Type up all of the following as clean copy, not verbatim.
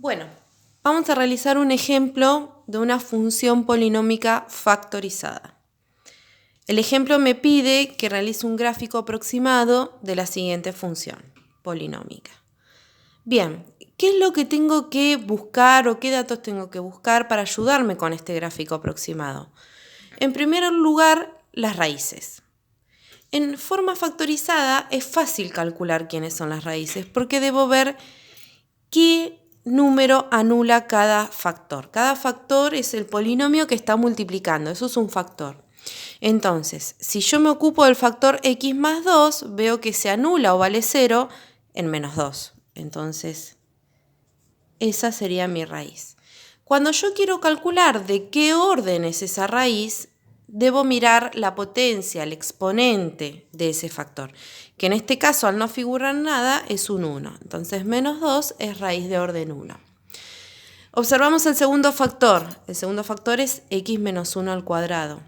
Bueno, vamos a realizar un ejemplo de una función polinómica factorizada. El ejemplo me pide que realice un gráfico aproximado de la siguiente función polinómica. Bien, ¿qué es lo que tengo que buscar o qué datos tengo que buscar para ayudarme con este gráfico aproximado? En primer lugar, las raíces. En forma factorizada es fácil calcular quiénes son las raíces porque debo ver qué número anula cada factor. Cada factor es el polinomio que está multiplicando, eso es un factor. Entonces, si yo me ocupo del factor x más 2, veo que se anula o vale 0 en menos 2. Entonces, esa sería mi raíz. Cuando yo quiero calcular de qué orden es esa raíz, debo mirar la potencia, el exponente de ese factor, que en este caso al no figurar nada es un 1. Entonces menos 2 es raíz de orden 1. Observamos el segundo factor. El segundo factor es x menos 1 al cuadrado.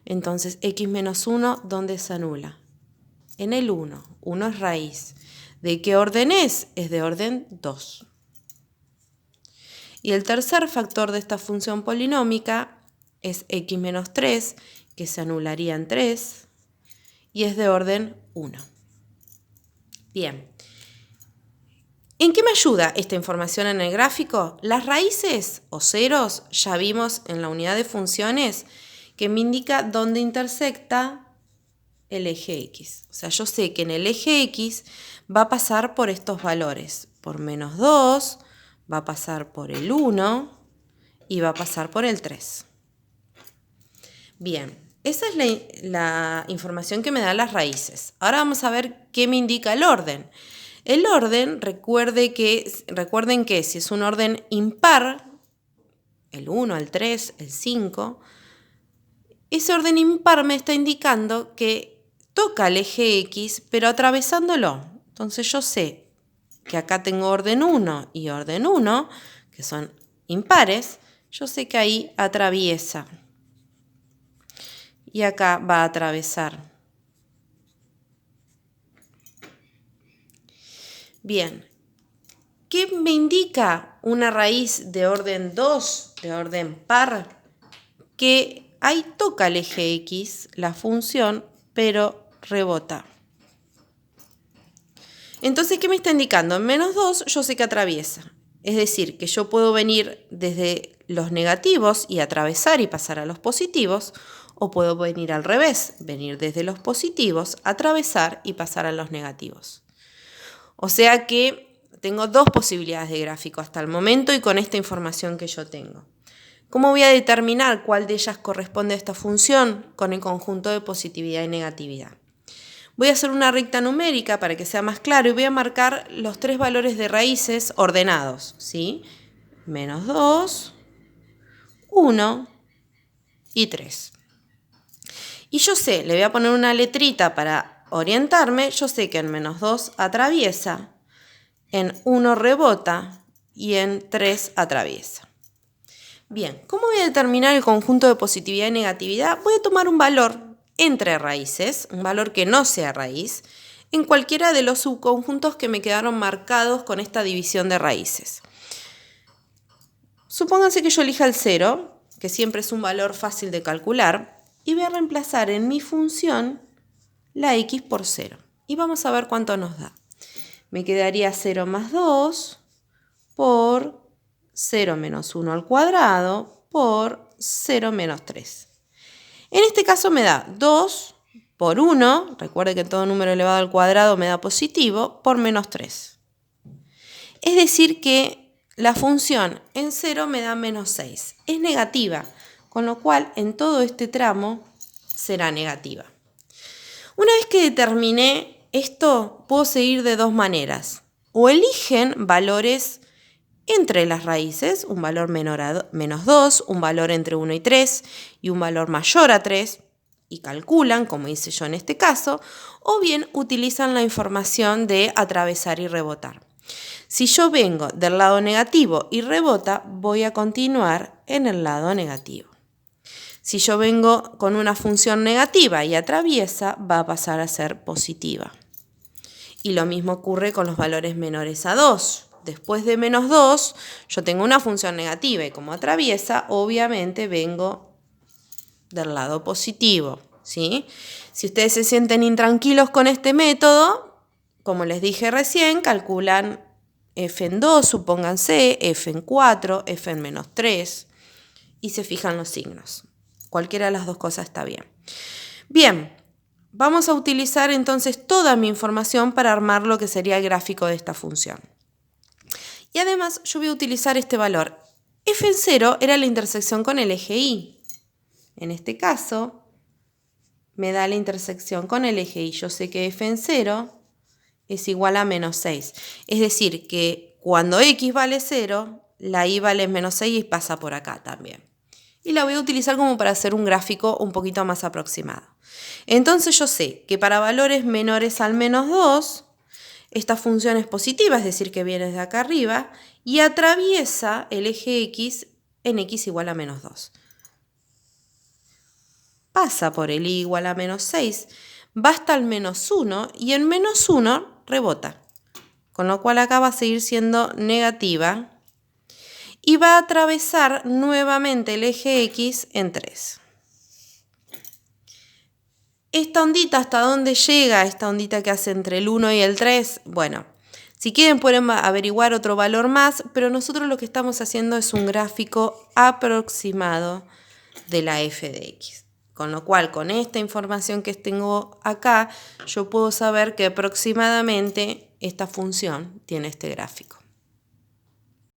Entonces x menos 1, ¿dónde se anula? En el 1. 1 es raíz. ¿De qué orden es? Es de orden 2. Y el tercer factor de esta función polinómica es x menos 3, que se anularía en 3, y es de orden 1. Bien. ¿En qué me ayuda esta información en el gráfico? Las raíces o ceros ya vimos en la unidad de funciones que me indica dónde intersecta el eje x. O sea, yo sé que en el eje x va a pasar por estos valores, por menos 2, va a pasar por el 1 y va a pasar por el 3. Bien, esa es la información que me dan las raíces. Ahora vamos a ver qué me indica el orden. El orden, recuerden que si es un orden impar, el 1, el 3, el 5, ese orden impar me está indicando que toca el eje x, pero atravesándolo. Entonces yo sé que acá tengo orden 1 y orden 1, que son impares, yo sé que ahí atraviesa. Y acá va a atravesar. Bien, ¿qué me indica una raíz de orden 2, de orden par? Que ahí toca el eje x, la función, pero rebota. Entonces, ¿qué me está indicando? En menos 2 yo sé que atraviesa. Es decir, que yo puedo venir desde los negativos y atravesar y pasar a los positivos, o puedo venir al revés, venir desde los positivos, atravesar y pasar a los negativos. O sea que tengo dos posibilidades de gráfico hasta el momento y con esta información que yo tengo. ¿Cómo voy a determinar cuál de ellas corresponde a esta función? Con el conjunto de positividad y negatividad. Voy a hacer una recta numérica para que sea más claro y voy a marcar los tres valores de raíces ordenados, ¿sí? Menos 2, 1 y 3. Y yo sé, le voy a poner una letrita para orientarme, yo sé que en menos 2 atraviesa, en 1 rebota y en 3 atraviesa. Bien, ¿cómo voy a determinar el conjunto de positividad y negatividad? Voy a tomar un valor entre raíces, un valor que no sea raíz, en cualquiera de los subconjuntos que me quedaron marcados con esta división de raíces. Supónganse que yo elija el 0, que siempre es un valor fácil de calcular, y voy a reemplazar en mi función la x por 0. Y vamos a ver cuánto nos da. Me quedaría 0 más 2 por 0 menos 1 al cuadrado por 0 menos 3. En este caso me da 2 por 1, recuerde que todo número elevado al cuadrado me da positivo, por menos 3. Es decir que la función en 0 me da menos 6. Es negativa, con lo cual en todo este tramo será negativa. Una vez que determiné esto, puedo seguir de dos maneras. O eligen valores entre las raíces, un valor menor a menos 2, un valor entre 1 y 3 y un valor mayor a 3, y calculan, como hice yo en este caso, o bien utilizan la información de atravesar y rebotar. Si yo vengo del lado negativo y rebota, voy a continuar en el lado negativo. Si yo vengo con una función negativa y atraviesa, va a pasar a ser positiva. Y lo mismo ocurre con los valores menores a 2. después de menos 2, yo tengo una función negativa y como atraviesa, obviamente vengo del lado positivo, ¿sí? Si ustedes se sienten intranquilos con este método, como les dije recién, calculan f en 2, supónganse, f en 4, f en menos 3 y se fijan los signos. Cualquiera de las dos cosas está bien. Bien, vamos a utilizar entonces toda mi información para armar lo que sería el gráfico de esta función. Y además yo voy a utilizar este valor. F en 0 era la intersección con el eje Y. En este caso, me da la intersección con el eje Y. Yo sé que f en 0 es igual a menos 6. Es decir, que cuando x vale 0, la y vale menos 6 y pasa por acá también. Y la voy a utilizar como para hacer un gráfico un poquito más aproximado. Entonces yo sé que para valores menores al menos 2, esta función es positiva, es decir, que viene de acá arriba, y atraviesa el eje x en x igual a menos 2. Pasa por el y igual a menos 6, va hasta el menos 1 y en menos 1 rebota. Con lo cual acá va a seguir siendo negativa y va a atravesar nuevamente el eje x en 3. Esta ondita, ¿hasta dónde llega? Esta ondita que hace entre el 1 y el 3, bueno, si quieren pueden averiguar otro valor más, pero nosotros lo que estamos haciendo es un gráfico aproximado de la f de x. Con lo cual, con esta información que tengo acá, yo puedo saber que aproximadamente esta función tiene este gráfico.